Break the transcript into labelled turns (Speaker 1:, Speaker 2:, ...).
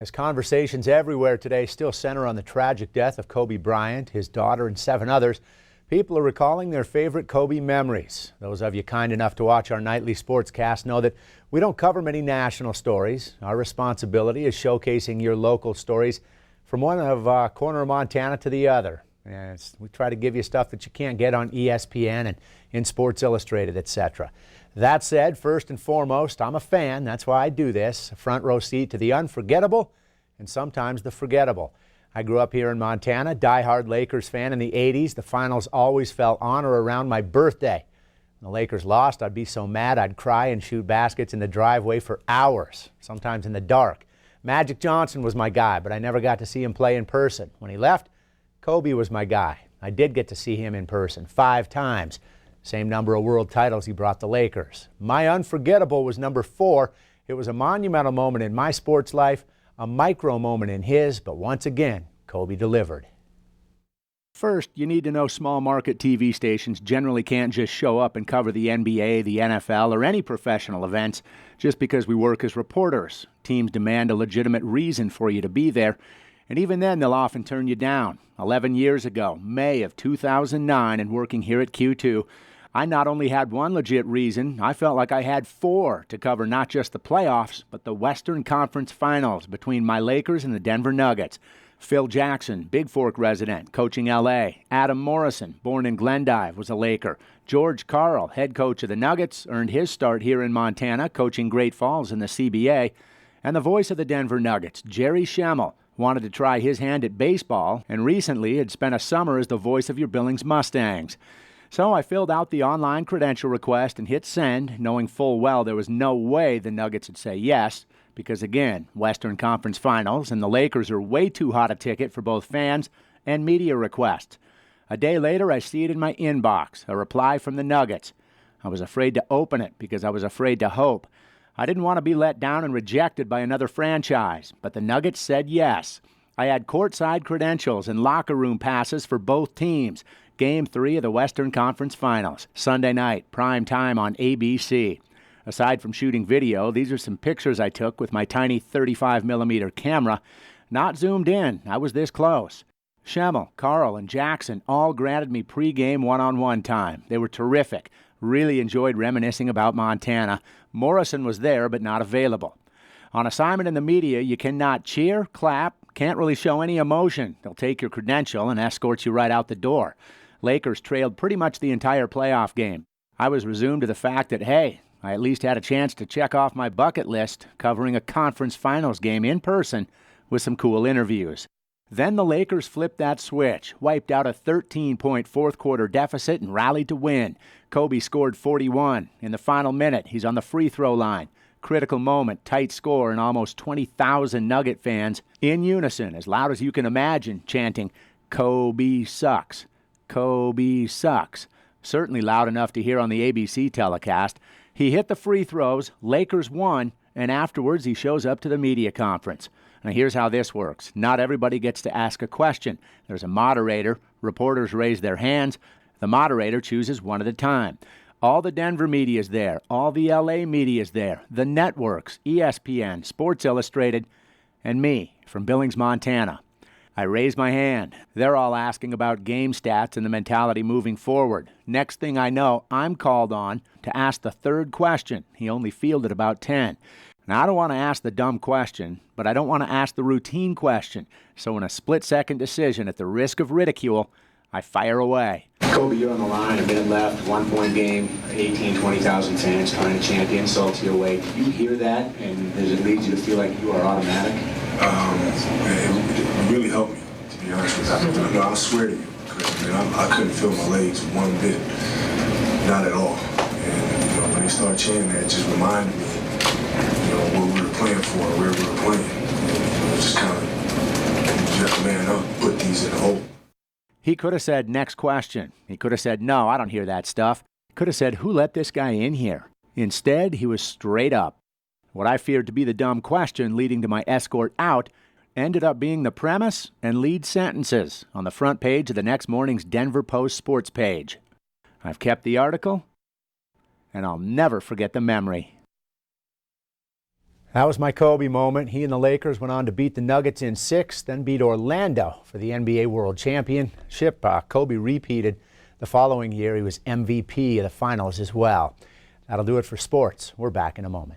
Speaker 1: As conversations everywhere today still center on the tragic death of Kobe Bryant, his daughter, and 7 others, people are recalling their favorite Kobe memories. Those of you kind enough to watch our nightly sportscast know that we don't cover many national stories. Our responsibility is showcasing your local stories from one corner of Montana to the other. And we try to give you stuff that you can't get on ESPN and in Sports Illustrated, etc. That said, first and foremost, I'm a fan. That's why I do this. A front row seat to the unforgettable and sometimes the forgettable. I grew up here in Montana, diehard Lakers fan in the 80s. The finals always fell on or around my birthday. When the Lakers lost, I'd be so mad I'd cry and shoot baskets in the driveway for hours, sometimes in the dark. Magic Johnson was my guy, but I never got to see him play in person. When he left, Kobe was my guy. I did get to see him in person 5 times. Same number of world titles he brought the Lakers. My unforgettable was number 4. It was a monumental moment in my sports life, a micro moment in his, but once again, Kobe delivered. First, you need to know small market TV stations generally can't just show up and cover the NBA, the NFL, or any professional events just because we work as reporters. Teams demand a legitimate reason for you to be there, and even then they'll often turn you down. 11 years ago, May of 2009, and working here at Q2, I not only had one legit reason, I felt like I had 4 to cover not just the playoffs, but the Western Conference Finals between my Lakers and the Denver Nuggets. Phil Jackson, Big Fork resident, coaching L.A. Adam Morrison, born in Glendive, was a Laker. George Karl, head coach of the Nuggets, earned his start here in Montana, coaching Great Falls in the CBA. And the voice of the Denver Nuggets, Jerry Schemmel, wanted to try his hand at baseball and recently had spent a summer as the voice of your Billings Mustangs. So I filled out the online credential request and hit send, knowing full well there was no way the Nuggets would say yes, because again, Western Conference Finals and the Lakers are way too hot a ticket for both fans and media requests. A day later, I see it in my inbox, a reply from the Nuggets. I was afraid to open it because I was afraid to hope. I didn't want to be let down and rejected by another franchise, but the Nuggets said yes. I had courtside credentials and locker room passes for both teams. Game 3 of the Western Conference Finals, Sunday night, prime time on ABC. Aside from shooting video, these are some pictures I took with my tiny 35mm camera. Not zoomed in, I was this close. Schemmel, Karl, and Jackson all granted me pregame one-on-one time. They were terrific. Really enjoyed reminiscing about Montana. Morrison was there, but not available. On assignment in the media, you cannot cheer, clap, can't really show any emotion. They'll take your credential and escort you right out the door. Lakers trailed pretty much the entire playoff game. I was resumed to the fact that, hey, I at least had a chance to check off my bucket list, covering a conference finals game in person with some cool interviews. Then the Lakers flipped that switch, wiped out a 13-point fourth-quarter deficit and rallied to win. Kobe scored 41. In the final minute, he's on the free throw line. Critical moment, tight score, and almost 20,000 Nugget fans in unison, as loud as you can imagine, chanting, "Kobe sucks. Kobe sucks." Certainly loud enough to hear on the ABC telecast. He hit the free throws, Lakers won, and afterwards he shows up to the media conference. Now here's how this works. Not everybody gets to ask a question. There's a moderator. Reporters raise their hands. The moderator chooses one at a time. All the Denver media is there. All the LA media is there. The networks, ESPN, Sports Illustrated, and me from Billings, Montana. I raise my hand. They're all asking about game stats and the mentality moving forward. Next thing I know, I'm called on to ask the 3rd question. He only fielded about 10. Now, I don't want to ask the dumb question, but I don't want to ask the routine question. So in a split-second decision, at the risk of ridicule, I fire away. Kobe, you're on the line, a minute left, 1-point game, 20,000 fans trying to chant insults your way. Do you hear that, and does it lead you to feel like you are automatic?
Speaker 2: It really helped me, to be honest with you. I swear to you, because I couldn't feel my legs one bit, not at all. And when they started chanting that, it just reminded me, what we were playing for, where we were playing. And, just kind of, you have to man up, put these in the hole.
Speaker 1: He could have said, next question. He could have said, no, I don't hear that stuff. He could have said, who let this guy in here? Instead, he was straight up. What I feared to be the dumb question leading to my escort out ended up being the premise and lead sentences on the front page of the next morning's Denver Post sports page. I've kept the article, and I'll never forget the memory. That was my Kobe moment. He and the Lakers went on to beat the Nuggets in 6, then beat Orlando for the NBA World Championship. Kobe repeated the following year. He was MVP of the finals as well. That'll do it for sports. We're back in a moment.